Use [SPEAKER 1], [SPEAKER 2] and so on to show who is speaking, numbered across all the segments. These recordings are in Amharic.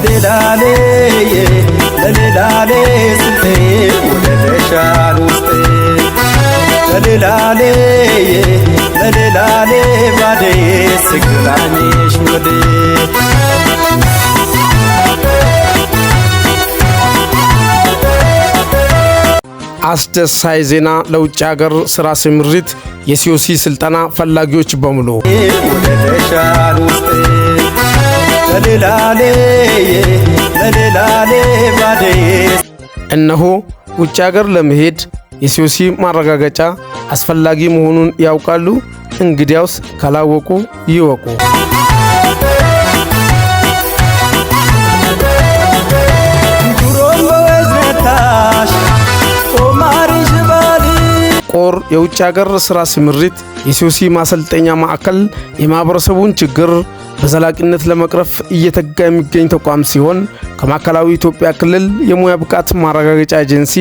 [SPEAKER 1] للالي للالي سلطي وللشان وسطي للالي للالي بعدي سكراني شودي
[SPEAKER 2] አስደሳች ዜና ለውጭ ሀገር ስራ ስምሪት የሲኦሲ ስልጠና ፈላጊዎች በሙሉ እነሆ ውጭ ሀገር ለመሄድ የሲኦሲ ማረጋገጫ አስፈላጊ መሆኑን ያውቃሉ? እንግዲያውስ ካላወቁ ይወቁ። ቆር የውጭ ሀገር ስራ ስምሪት የሲኦሲ ማሰልጠኛ ማዕከል የማህበረሰቡን ችግር በዘላቂነት ለመቅረፍ እየተጋ የሚገኝ ተቋም ሲሆን ከማዕከላዊ ኢትዮጵያ ክልል የሙያ ብቃት ማረጋገጫ ኤጀንሲ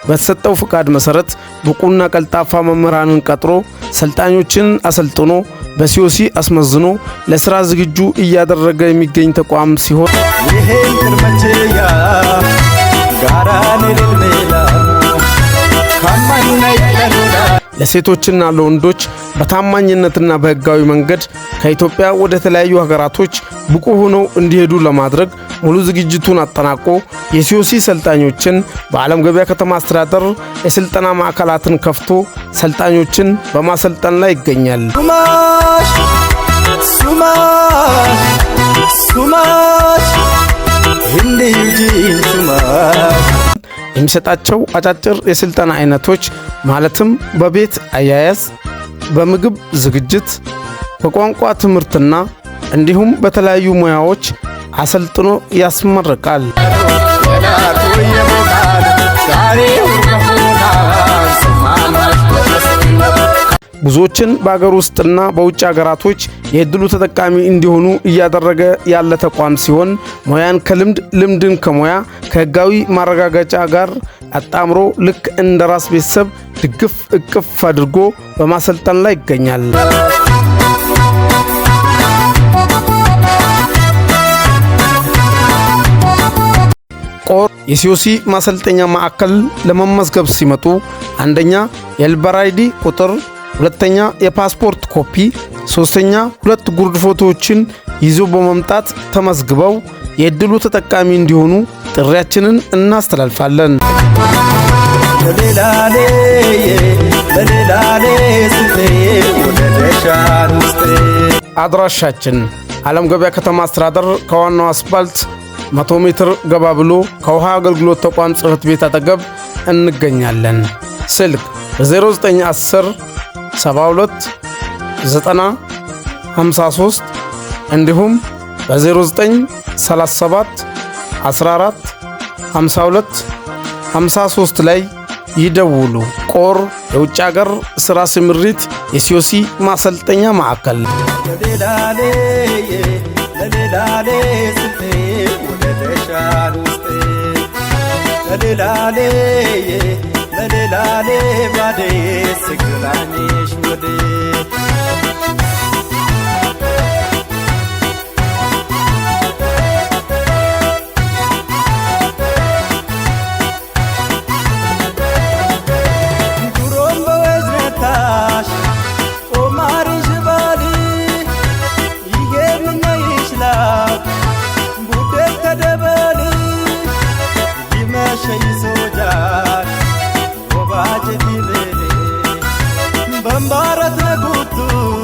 [SPEAKER 2] በተሰጠው ፍቃድ መሰረት ብቁና ቀልጣፋ መምህራንን ቀጥሮ ሰልጣኞችን አሰልጥኖ በሲኦሲ አስመዝኖ ለስራ ዝግጁ እያደረገ የሚገኝ ተቋም ሲሆን
[SPEAKER 1] ይሄን ተርመቸያ ጋራኔ ለልሜላ
[SPEAKER 2] ለሴቶችና ለወንዶች በታማኝነትና በህጋዊ መንገድ ከኢትዮጵያ ወደ ተለያዩ ሀገራቶች ብቁ ሆነው እንዲሄዱ ለማድረግ ሙሉ ዝግጅቱን አጠናቆ የሲኦሲ ሰልጣኞችን በዓለም ገበያ ከተማ አስተዳደር የስልጠና ማዕከላትን ከፍቶ ሰልጣኞችን በማሰልጠን ላይ ይገኛል። የሚሰጣቸው አጫጭር የስልጠና አይነቶች ማለትም በቤት አያያዝ፣ በምግብ ዝግጅት፣ በቋንቋ ትምህርትና እንዲሁም በተለያዩ ሙያዎች አሰልጥኖ ያስመርቃል። ብዙዎችን በአገር ውስጥና በውጭ ሀገራቶች የእድሉ ተጠቃሚ እንዲሆኑ እያደረገ ያለ ተቋም ሲሆን ሙያን ከልምድ ልምድን ከሙያ ከህጋዊ ማረጋገጫ ጋር አጣምሮ ልክ እንደ ራስ ቤተሰብ ድግፍ እቅፍ አድርጎ በማሰልጠን ላይ ይገኛል። ቆር የሲኦሲ ማሰልጠኛ ማዕከል ለመመዝገብ ሲመጡ አንደኛ የልበር አይዲ ቁጥር፣ ሁለተኛ የፓስፖርት ኮፒ፣ ሶስተኛ 2 ጉርድ ፎቶዎችን ይዞ በመምጣት ተመዝግበው የእድሉ ተጠቃሚ እንዲሆኑ ጥሪያችንን እናስተላልፋለን። አድራሻችን ዓለም ገበያ ከተማ አስተዳደር ከዋናው አስፋልት 100 ሜትር ገባ ብሎ ከውሃ አገልግሎት ተቋም ጽሕፈት ቤት አጠገብ እንገኛለን። ስልክ 0910 72 90 53 እንዲሁም በ0937 14 52 53 ላይ ይደውሉ። ቆር የውጭ ሀገር ስራ ስምሪት የሲኦሲ ማሰልጠኛ ማዕከል
[SPEAKER 1] للالي بعدي سكراني شودي دروم بوزنتاش وماري جبالي يجيبنا يشلاك بودك تدبالي يمشي سوجاك بمبارت نقوتو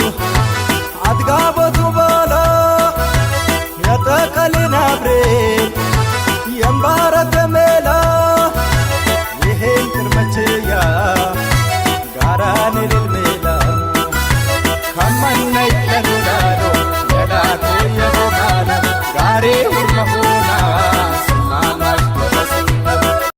[SPEAKER 1] عدقابتو بالا يتقلنا بريل يمبارت